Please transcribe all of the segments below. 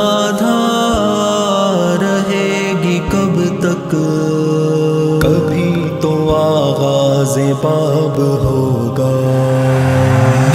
سادھا رہے گی کب تک، کبھی تو آغاز باب ہوگا۔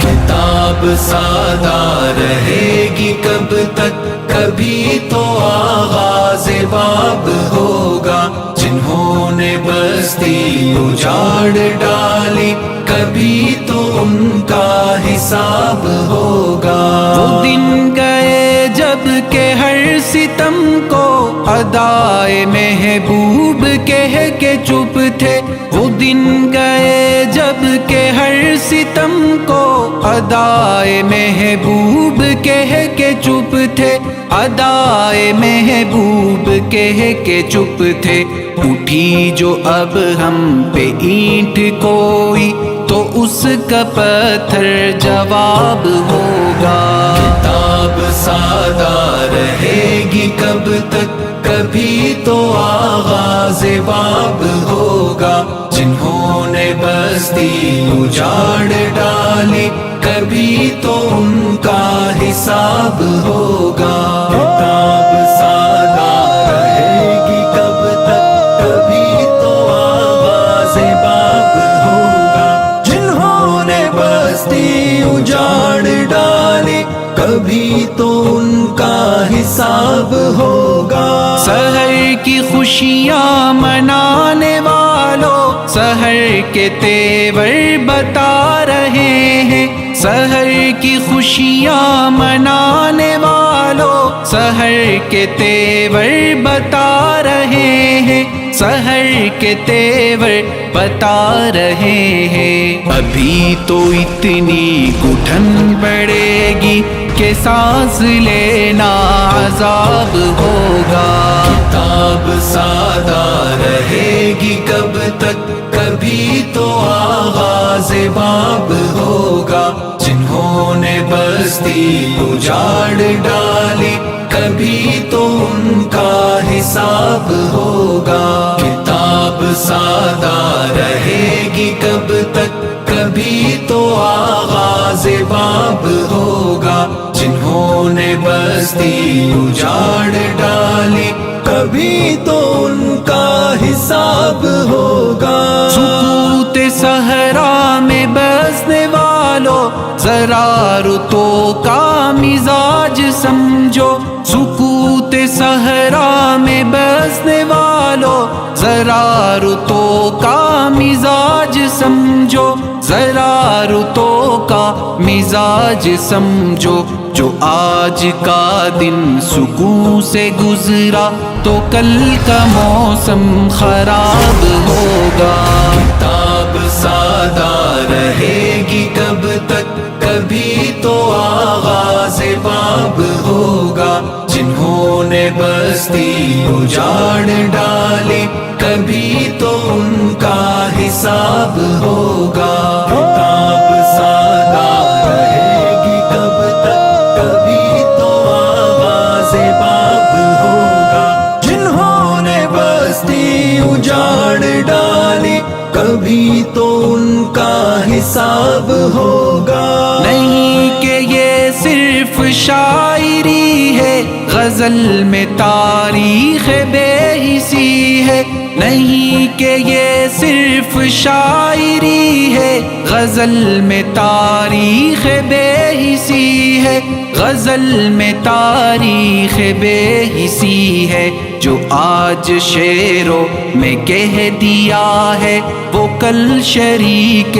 کتاب سادہ رہے گی کب تک، کبھی تو آغاز باب ہوگا۔ جنہوں نے بستی اجاڑ ڈالی، کبھی تو ان کا حساب ہوگا۔ وہ دن گئے جب کہ ہر ستم کو ادائے محبوب کہہ کے چپ تھے، وہ دن گئے جب کہ ہر ستم کو ادائے محبوب کہہ کے چپ تھے، ادائے محبوب کہہ کے چپ تھے۔ اٹھی جو اب ہم پہ اینٹ کوئی، تو اس کا پتھر جواب ہوگا۔ کتاب سادہ رہے گی کب تک، کبھی تو آغاز باب ہوگا۔ جنہوں نے بستی اجاڑ ڈالی، کبھی تو ان کا حساب ہوگا۔ کتاب سادہ رہے گی کب تک، کبھی تو آغاز باب ہوگا۔ جنہوں نے بستی اجاڑ ڈالی، کبھی تو ان کا حساب ہوگا۔ سحر کی خوشیاں منانے والوں، سحر کے تیور بتا رہے ہیں۔ سحر کی خوشیاں منانے والوں، سحر کے تیور بتا رہے ہیں، سحر کے تیور بتا رہے ہیں۔ ابھی تو اتنی گھٹن پڑے گی کہ سانس لینا عذاب ہوگا۔ کتاب سادہ رہے گی کب تک، کبھی تو آغاز باب ہوگا۔ جنہوں نے بستی اجاڑ ڈالی، کبھی تو ان کا حساب ہوگا۔ کتاب سادہ رہے گی کب تک، کبھی تو آغاز باب ہوگا۔ جنہوں نے بستی اجاڑ ڈالی، کبھی تو ان کا حساب ہوگا۔ سکوت صحرا میں بسنے والوں، ذرا رتوں کا مزاج سمجھو۔ سکوت صحرا میں بسنے والوں، ذرا رتوں کا مزاج سمجھو، ذرا رتوں کا مزاج سمجھو۔ جو آج کا دن سکون سے گزرا، تو کل کا موسم خراب ہوگا۔ کتاب سادہ رہے گی کب تک، کبھی تو آغاز باب ہوگا۔ جنہوں نے بستی اجاڑ ڈالی، کبھی تو ان کا حساب ہوگا۔ کتاب سادہ رہے گی کب تک، کبھی تو آغاز باب ہوگا۔ جنہوں نے بستی اجاڑ ڈالی، کبھی تو ان کا حساب ہوگا۔ نہیں کہ یہ صرف شاعری ہے، غزل میں تاریخ بے حسی ہے۔ نہیں کہ یہ صرف شاعری ہے، غزل میں تاریخ بے حسی ہے، غزل میں تاریخ بے حسی ہے۔ جو آج شعروں میں کہہ دیا ہے، وہ کل شریک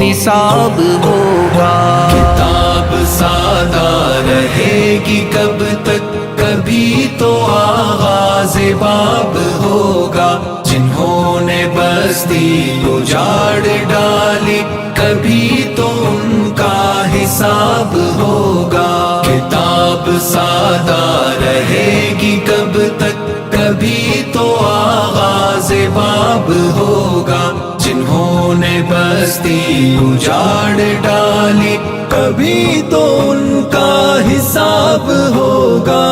نصاب ہوگا۔ کتاب سادہ رہے گی کب تک، کبھی تو آغاز باب ہوگا۔ جنہوں نے بستی اجاڑ ڈالی، کبھی تو ان کا حساب ہوگا۔ کتاب سادہ رہے گی کب تک، کبھی تو آغاز باب ہوگا۔ جنہوں نے بستی اجاڑ ڈالی، کبھی تو ان کا حساب ہوگا۔